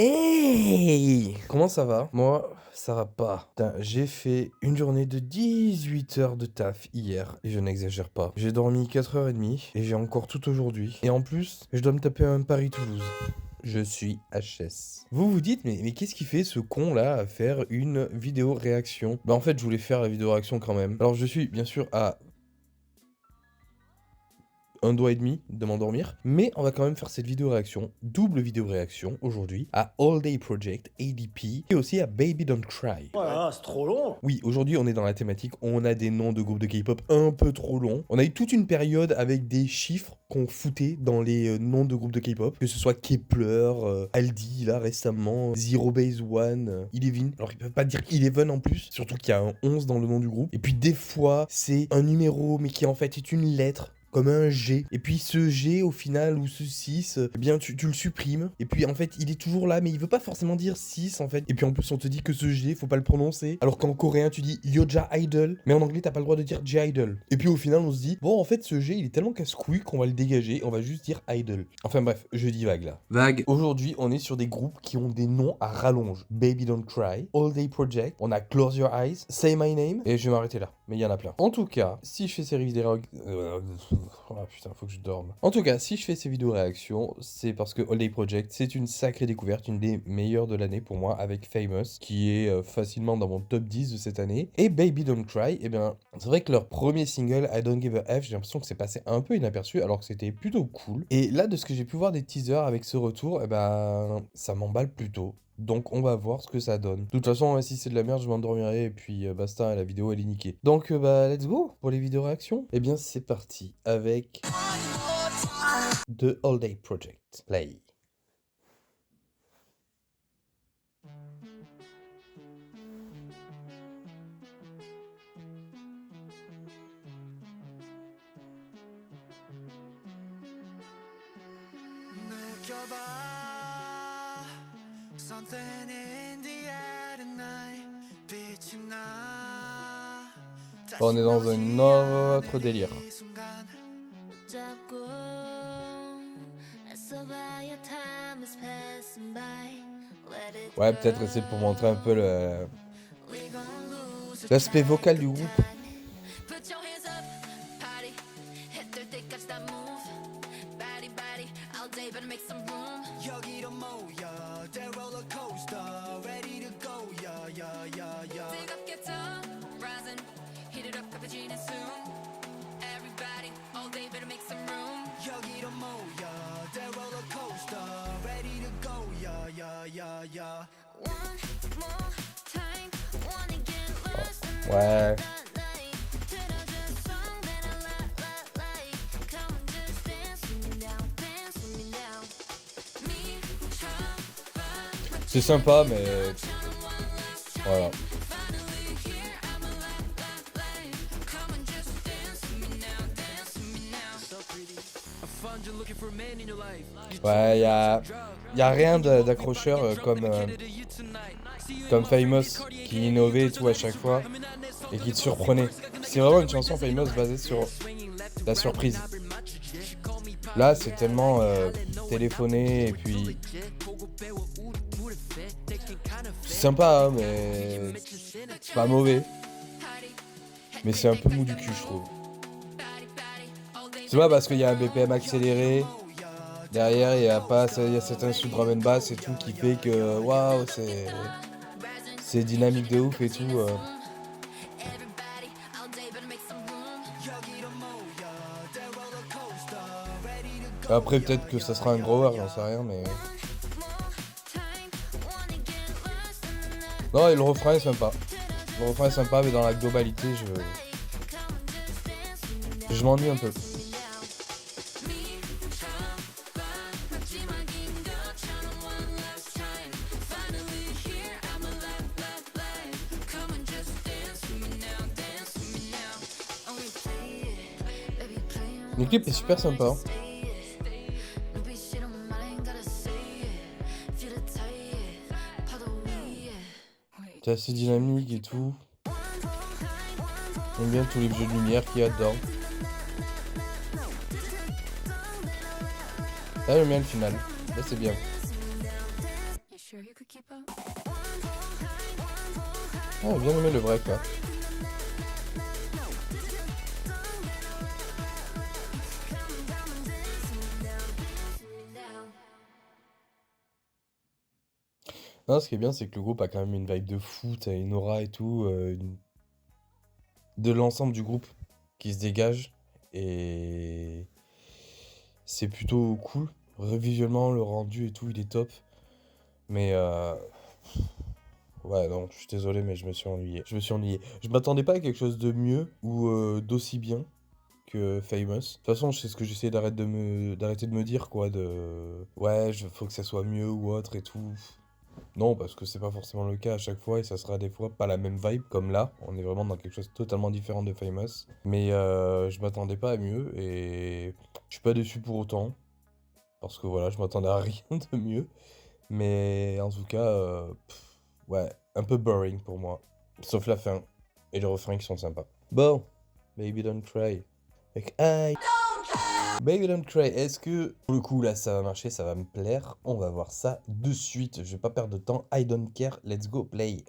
Hey! Comment ça va? Moi, ça va pas. Putain, j'ai fait une journée de 18 heures de taf hier, et je n'exagère pas. J'ai dormi 4h30, et j'ai encore tout aujourd'hui. Et en plus, je dois me taper un Paris-Toulouse. Je suis HS. Vous vous dites, mais qu'est-ce qu'il fait ce con là à faire une vidéo réaction? Bah en fait, je voulais faire la vidéo réaction quand même. Alors je suis bien sûr à un doigt et demi de m'endormir, mais on va quand même faire cette vidéo réaction, double vidéo réaction aujourd'hui, à All Day Project, ADP, et aussi à Baby Don't Cry. Voilà, c'est trop long. Oui, aujourd'hui on est dans la thématique, on a des noms de groupes de K-pop un peu trop longs. On a eu toute une période avec des chiffres qu'on foutait dans les noms de groupes de K-pop, que ce soit Kepler, Aldi là récemment, Zero Base One, Eleven. Alors ils peuvent pas dire Eleven en plus, surtout qu'il y a un 11 dans le nom du groupe. Et puis des fois c'est un numéro mais qui en fait est une lettre, comme un G. Et puis ce G au final, ou ce 6, eh bien tu le supprimes. Et puis en fait il est toujours là, mais il veut pas forcément dire 6 en fait. Et puis en plus on te dit que ce G, faut pas le prononcer. Alors qu'en coréen tu dis Yoja Idol, mais en anglais t'as pas le droit de dire J-Idol. Et puis au final on se dit, bon en fait ce G il est tellement casse-couille qu'on va le dégager, on va juste dire Idol. Enfin bref, je dis vague là. Vague. Aujourd'hui on est sur des groupes qui ont des noms à rallonge. Baby Don't Cry, All Day Project, on a Close Your Eyes, Say My Name, et je vais m'arrêter là. Mais il y en a plein. En tout cas, si je fais ces vidéos... Oh putain, faut que je dorme. En tout cas, si je fais ces vidéos réactions, c'est parce que All Day Project, c'est une sacrée découverte, une des meilleures de l'année pour moi, avec Famous, qui est facilement dans mon top 10 de cette année. Et Baby Don't Cry, eh bien, c'est vrai que leur premier single, I Don't Give a F, j'ai l'impression que c'est passé un peu inaperçu, alors que c'était plutôt cool. Et là, de ce que j'ai pu voir des teasers avec ce retour, eh ben, ça m'emballe plutôt. Donc on va voir ce que ça donne. De toute façon, si c'est de la merde, je m'endormirai et puis basta, la vidéo elle est niquée. Donc bah let's go pour les vidéos réactions. Eh bien c'est parti avec The All Day Project. Play. On est dans un autre délire. Ouais, peut-être c'est pour montrer un peu l'aspect vocal du groupe. Ouais. C'est sympa, mais voilà. Ouais, y a rien d'accrocheur comme Famous qui innovait et tout à chaque fois et qui te surprenait. C'est vraiment une chanson Famous basée sur la surprise. Là, c'est tellement téléphoné et puis c'est sympa, hein, mais c'est pas mauvais. Mais c'est un peu mou du cul, je trouve. C'est pas parce qu'il y a un BPM accéléré. Derrière, il y a cet instru drum and bass et tout qui fait que waouh, c'est dynamique de ouf et tout. Après, peut-être que ça sera un grower, j'en sais rien, mais. Non, et le refrain est sympa. Le refrain est sympa, mais dans la globalité, je m'ennuie un peu. Le clip est super sympa. C'est assez dynamique et tout. J'aime bien tous les jeux de lumière qu'il y a dedans. Là, j'aime bien le final. Là, c'est bien. Ah, j'ai bien aimé le break là. Non, ce qui est bien, c'est que le groupe a quand même une vibe de fou, t'as une aura et tout, de l'ensemble du groupe qui se dégage. Et c'est plutôt cool. Visuellement, le rendu et tout, il est top. Mais ouais, non, je suis désolé, mais je me suis ennuyé. Je me suis ennuyé. Je m'attendais pas à quelque chose de mieux ou d'aussi bien que Famous. De toute façon, c'est ce que j'essaie d'arrêter de me dire, quoi, de... Ouais, faut que ça soit mieux ou autre et tout. Non, parce que c'est pas forcément le cas à chaque fois et ça sera des fois pas la même vibe comme là. On est vraiment dans quelque chose de totalement différent de Famous. Mais je m'attendais pas à mieux et je suis pas déçu pour autant. Parce que voilà, je m'attendais à rien de mieux. Mais en tout cas, ouais, un peu boring pour moi. Sauf la fin et le refrain qui sont sympas. Bon, Baby Don't Cry. Avec I. Baby Don't Cry, est-ce que pour le coup là ça va marcher, ça va me plaire? On va voir ça de suite, je vais pas perdre de temps. I don't care, let's go play.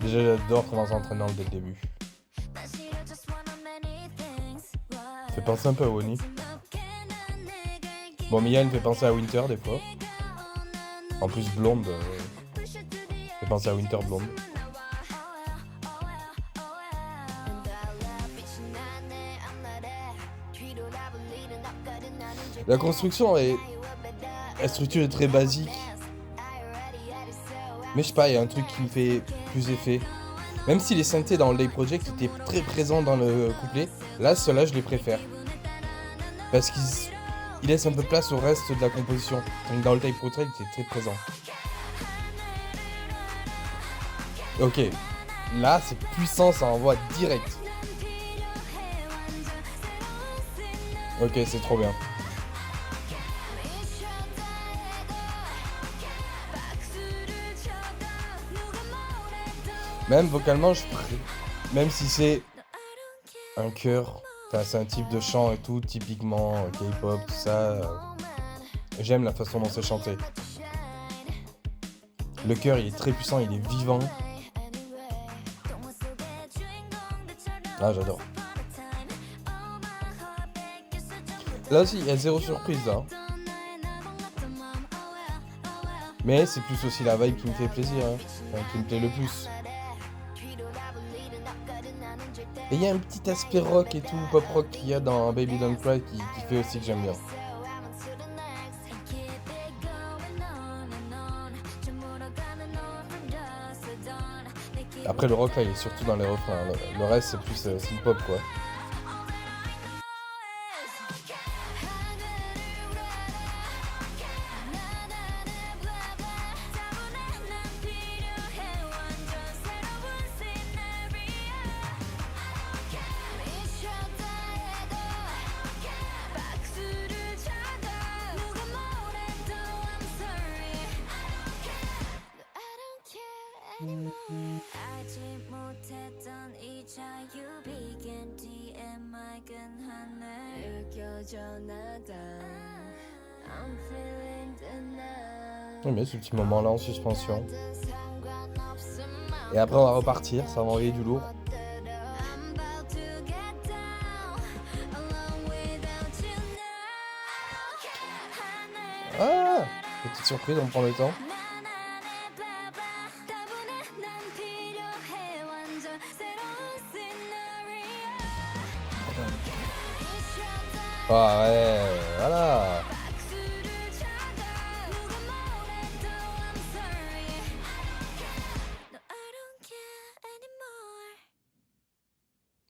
Déjà j'adore comment ça entraîne dès le début. Fait penser un peu à Wonnie. Bon, Mia elle me fait penser à Winter des fois. En plus blonde, fait penser à Winter blonde. La construction est... La structure est très basique. Mais je sais pas, il y a un truc qui me fait plus effet. Même si les synthés dans le Day Project étaient très présents dans le couplet, là, ceux-là, je les préfère. Parce qu'ils laissent un peu de place au reste de la composition. Donc dans le Day Project, il était très présent. Ok. Là, c'est puissant, ça envoie direct. Ok, c'est trop bien. Même vocalement, même si c'est un chœur, enfin, c'est un type de chant et tout, typiquement K-pop, tout ça. J'aime la façon dont c'est chanté. Le chœur, il est très puissant, il est vivant. Ah, j'adore. Là aussi, il y a zéro surprise, là. Mais c'est plus aussi la vibe qui me fait plaisir, hein. Enfin, qui me plaît le plus. Et il y a un petit aspect rock et tout, pop rock qu'il y a dans Baby Don't Cry qui fait aussi que j'aime bien. Après le rock là il est surtout dans les refrains, le reste c'est plus synth pop quoi. J'aime bien ce petit moment là en suspension. Et après on va repartir, ça va envoyer du lourd. Ah, petite surprise, on prend le temps. Ah ouais, voilà.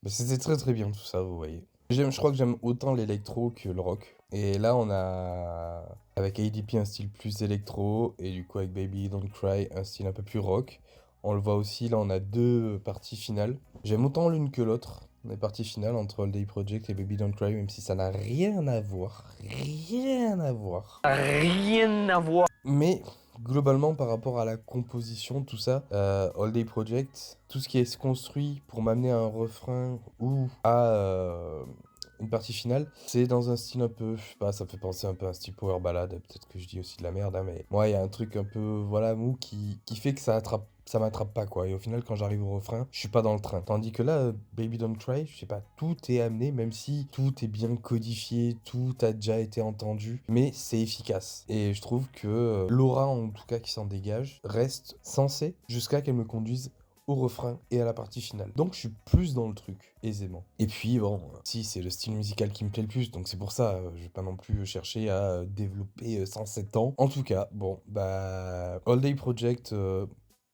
C'était très très bien tout ça, vous voyez. Je crois que j'aime autant l'électro que le rock. Et là, on a, avec ADP, un style plus électro. Et du coup, avec Baby Don't Cry, un style un peu plus rock. On le voit aussi, là, on a deux parties finales. J'aime autant l'une que l'autre, les parties finales, entre All Day Project et Baby Don't Cry, même si ça n'a rien à voir. Rien à voir. Rien à voir. Mais Globalement, par rapport à la composition, tout ça, All Day Project, tout ce qui est se construit pour m'amener à un refrain ou à une partie finale, c'est dans un style un peu, je sais pas, ça me fait penser un peu à un style power ballad, peut-être que je dis aussi de la merde, hein, mais moi, il y a un truc un peu, voilà, mou qui fait que ça m'attrape pas, quoi. Et au final, quand j'arrive au refrain, je suis pas dans le train. Tandis que là, Baby Don't Cry, je sais pas, tout est amené, même si tout est bien codifié, tout a déjà été entendu, mais c'est efficace. Et je trouve que l'aura, en tout cas, qui s'en dégage, reste sensée jusqu'à qu'elle me conduise au refrain et à la partie finale. Donc je suis plus dans le truc, aisément. Et puis bon, si c'est le style musical qui me plaît le plus, donc c'est pour ça, je vais pas non plus chercher à développer 107 ans. En tout cas, bon, bah, All Day Project,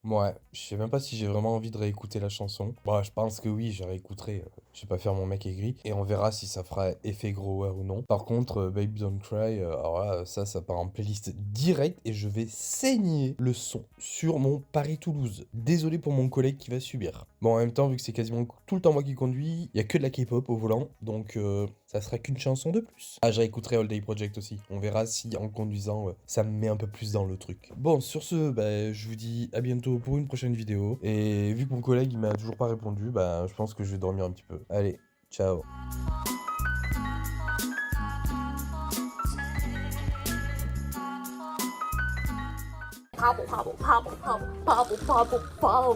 ouais, je sais même pas si j'ai vraiment envie de réécouter la chanson. Bah, je pense que oui, je réécouterai. Je vais pas faire mon mec aigri. Et on verra si ça fera effet grower ou non. Par contre, Baby Don't Cry, alors là, ça part en playlist direct et je vais saigner le son sur mon Paris-Toulouse. Désolé pour mon collègue qui va subir. Bon, en même temps, vu que c'est quasiment tout le temps moi qui conduis, il y a que de la K-pop au volant, donc ça sera qu'une chanson de plus. Ah, je réécouterai All Day Project aussi. On verra si en conduisant, ça me met un peu plus dans le truc. Bon, sur ce, bah, je vous dis à bientôt pour une prochaine vidéo. Et vu que mon collègue il m'a toujours pas répondu, bah, je pense que je vais dormir un petit peu. Allez, ciao. Pabble, pabble, pabble, pabble, pabble, pabble, pabble.